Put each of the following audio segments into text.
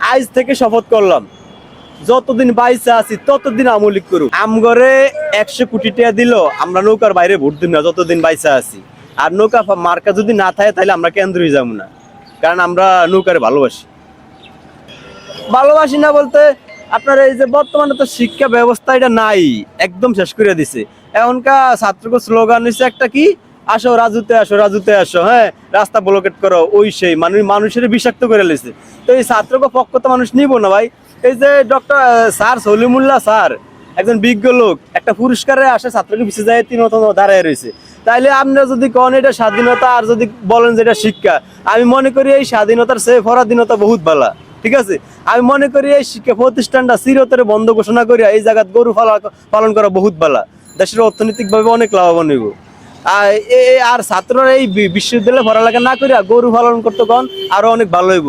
আজ থেকে শপথ করলাম যতদিন বাইসে আছি ততদিন আওয়ামী লীগ করুক। আমগরে 100 কোটি টাকা দিল, আমরা নৌকার বাইরে ভোট দিব না যতদিন বাইসে আছি। আর নৌকা মার্কা যদি না থাকে তাহলে আমরা কেন্দ্রই যাবো না, কারণ আমরা নৌকারে ভালোবাসি না বলতে আপনার এই যে বর্তমানে তো শিক্ষা ব্যবস্থা এটা নাই, একদম শেষ করে দিছে। এখনকার ছাত্রকে স্লোগান হচ্ছে একটা কি, আসো রাজুতে আসো, রাজুতে আসো, হ্যাঁ রাস্তা ব্লকেট করো, ওই সেই মানুষের বিষাক্ত করে লেছে। তো এই ছাত্রকে পক্ষ তো মানুষ নিব না ভাই। এই যে ডক্টর স্যার সলিমুল্লাহ স্যার একজন বিজ্ঞ লোক, একটা পুরস্কারে আসে ছাত্রকে পিছিয়ে যায়, তিনি দাঁড়ায় রয়েছে। তাইলে আপনারা যদি কন এটা স্বাধীনতা আর যদি বলেন যে এটা শিক্ষা, আমি মনে করি এই স্বাধীনতার চেয়ে পরাধীনতা বহুত ভালো। ঠিক আছে, আমি মনে করি এই শিক্ষা প্রতিষ্ঠানটা চিরতরে বন্ধ ঘোষণা করিয়া এই জায়গায় গরু পালন করা বহুত ভালো, দেশের অর্থনৈতিকভাবে অনেক লাভবান হইব। আর ছাত্ররা এই বিশ্ববিদ্যালয়ে পড়ালেখা না করিয়া গরু পালন করতে কন আরো অনেক ভালো হইব।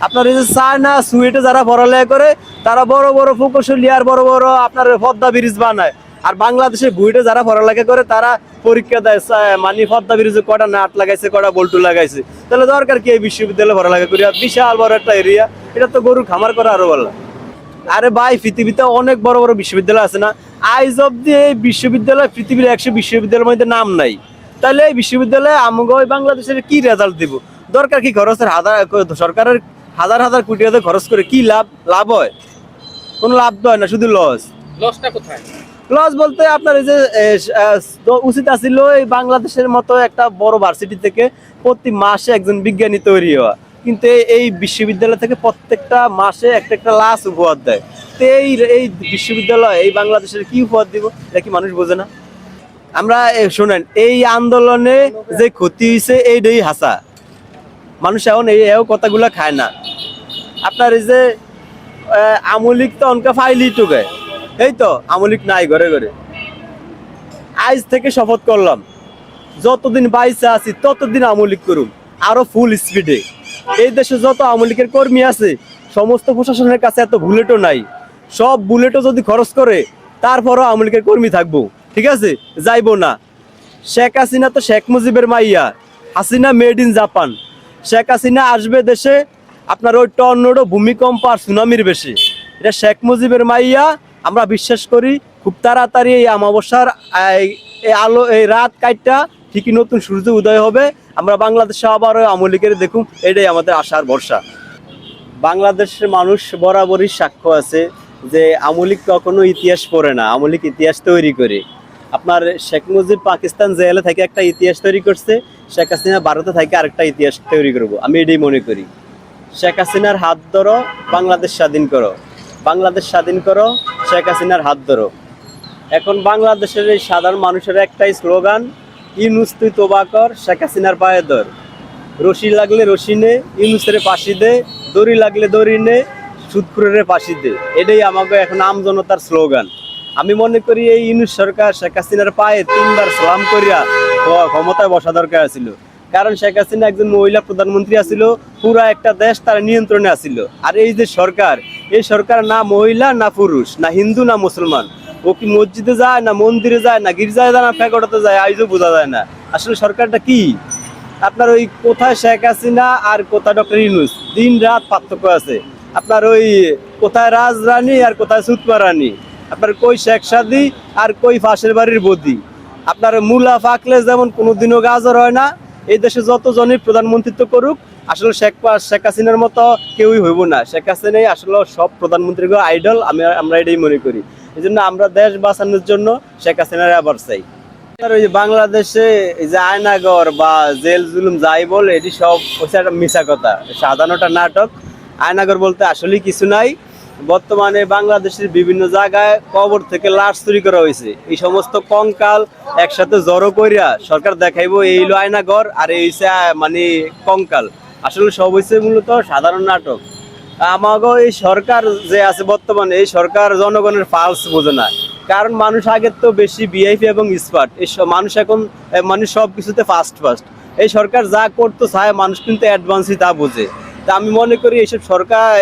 আপনার এই যে চায়না সুয়েটে যারা পড়ালেখা করে তারা বড় বড় প্রকৌশলী আর বড় বড় আপনার পদ্মা ব্রিজ বানায়, আর বাংলাদেশে বুয়েটে যারা পড়ালেখা করে তারা পরীক্ষা দেয় মানে পদ্মা ব্রিজে কটা নাট লাগাইছে, কটা বল্টু লাগাইছে। তাহলে দরকার কি এই বিশ্ববিদ্যালয়ে পড়ালেখা করিয়া? বিশাল বড় একটা এরিয়া, এটা তো গরু খামার করা আরো ভালো। আরে ভাই পৃথিবীতে অনেক বড় বড় বিশ্ববিদ্যালয় আছে না, আইজ অব্দি এই বিশ্ববিদ্যালয় পৃথিবীর 100 বিশ্ববিদ্যালয়ের মধ্যে নাম নাই। তাহলে এই বিশ্ববিদ্যালয়ে আমাকে বাংলাদেশের কি রেজাল্ট দিব? দরকার কি খরচের সরকারের হাজার হাজার কোটি টাকা খরচ করে কি লাভ হয়? কোনো লাভ তো হয় না, শুধু লসটা কোথায়? লস বলতে আপনার এই যে উচিত আছিল এই বাংলাদেশের মতো একটা বড় ভার্সিটি থেকে প্রতি মাসে একজন বিজ্ঞানী তৈরি হওয়া, কিন্তু এই বিশ্ববিদ্যালয় থেকে প্রত্যেকটা মাসে একটা একটা লাশ উপহার দেয়। তো এই বিশ্ববিদ্যালয় এই বাংলাদেশের কি উপহার দিব, এটা কি মানুষ বোঝে না? আমরা শোনেন, এই আন্দোলনে যে ক্ষতি হয়েছে এইটাই হাসা, মানুষ এখন এই কথাগুলো খায় না। আপনার এই যে আমলিক তো অনকা ফাইলি টুকে, এই তো আমলিক নাই ঘরে ঘরে। আজ থেকে শপথ করলাম যতদিন বাইসে আছি ততদিন আমলিক করুন, আরো ফুল স্পিডে। এই দেশে যত আমলিকের কর্মী আছে সমস্ত প্রশাসনের কাছে এত বুলেটও নাই, সব বুলেটও যদি খরচ করে তারপরও আমলিকের কর্মী থাকবো, ঠিক আছে, যাইবো না। শেখ হাসিনা তো শেখ মুজিবের মাইয়া, Hasina made in Japan. Sheikh Hasina আসবে দেশে আপনার ওই টর্নেডো, ভূমিকম্প আর সুনামির বেশি, এটা শেখ মুজিবের মাইয়া। আমরা বিশ্বাস করি খুব তাড়াতাড়ি এই অমাবস্যার এই আলো, এই রাত কাটটা ঠিকই নতুন সূর্য উদয় হবে, আমরা বাংলাদেশে আবার আওয়ামী লীগের দেখুন, এটাই আমাদের আশার ভরসা। বাংলাদেশের মানুষ বরাবরই সাক্ষ্য আছে যে আওয়ামী লীগ কখনো ইতিহাস পড়ে না, আওয়ামী লীগ ইতিহাস তৈরি করে। আপনার শেখ মুজিব পাকিস্তান জেলে থেকে একটা ইতিহাস তৈরি করছে, শেখ হাসিনা ভারতে থেকে আরেকটা ইতিহাস তৈরি করবো, আমি এটাই মনে করি। শেখ হাসিনার হাত ধরো, বাংলাদেশ স্বাধীন করো, বাংলাদেশ স্বাধীন করো, শেখ হাসিনার হাত ধরো। এখন বাংলাদেশের এই সাধারণ মানুষের একটাই স্লোগান, ইউনুস তুই তোবা কর, শেখ হাসিনার পায়ে ধর। রশি লাগলে রশি নে, ইউনুসের ফাঁসি দে, দড়ি লাগলে দড়ি নে, সুদখুরের ফাঁসি দে। এটাই আমাকে এখন আমজনতার স্লোগান। আমি মনে করি এই ইউনুস সরকার শেখ হাসিনার পায়ে 3বার সালাম করিয়া ক্ষমতায় বসা দরকার ছিল, কারণ শেখ হাসিনা একজন মহিলা প্রধানমন্ত্রী আছিল, পুরা একটা দেশ তার নিয়ন্ত্রণে আছিল। আর এই যে সরকার, এই সরকার না মহিলা না পুরুষ, না হিন্দু না মুসলমান, ও কি মসজিদে যায় না মন্দিরে যায় না গির্জায় যায় না প্যাকোটাতে যায়, আইজও বোঝা যায় না আসলে সরকারটা কি। আপনার ওই কোথায় শেখ হাসিনা আর কোথায় ডক্টর ইউনুস, দিন রাত পার্থক্য আছে। আপনার ওই কোথায় রাজরানী আর কোথায় সুতপা রানী, আপনার কই শেখ সাদি আর কই ফাঁসের বাড়ির বদি। আপনার মূলা ফাঁকলে যেমন কোনোদিনও গাজর হয় না, এই দেশে যতজনই প্রধানমন্ত্রিত্ব করুক আসলে শেখ হাসিনার মতো কেউই হইব না। শেখ হাসিনাই আসলে সব প্রধানমন্ত্রীর আইডল, আমরা এটাই মনে করি। এই জন্য আমরা দেশ বাঁচানোর জন্য শেখ হাসিনার আবার চাই। আর ওই বাংলাদেশে এই যে আয়নাগর বা জেল জুলুম যাই বলে, এটি সব হচ্ছে একটা মিছা কথা, সাধারণটা নাটক। আয়নাগর বলতে আসলে কিছু নাই। বর্তমানে বাংলাদেশের বিভিন্ন জায়গায় কবর থেকে লাশ চুরি করা হয়েছে, এই সমস্ত কঙ্কাল একসাথে জড়ো করিয়া সরকার দেখাইবো এই হলো আয়নাগর আর এই হচ্ছে মানে কঙ্কাল। আসলে সব হয়েছে মূলত সাধারণ নাটক। আমাগো এই সরকার যে আছে বর্তমানে, এই সরকার জনগণের পালস বোঝে না, কারণ মানুষ আগের তো বেশি ভিআইপি এবং স্মার্ট, এই মানুষ এখন মানে সব কিছুতে ফাস্ট। এই সরকার যা করতে চায় মানুষ কিন্তু অ্যাডভান্সই তা বোঝে। তা আমি মনে করি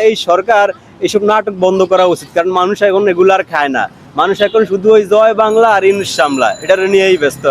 এই সরকার এইসব নাটক বন্ধ করা উচিত, কারণ মানুষ এখন এগুলো আর খায় না। মানুষ এখন শুধু ওই জয় বাংলা আর ইংলিশ সামলা, এটা নিয়েই ব্যস্ত।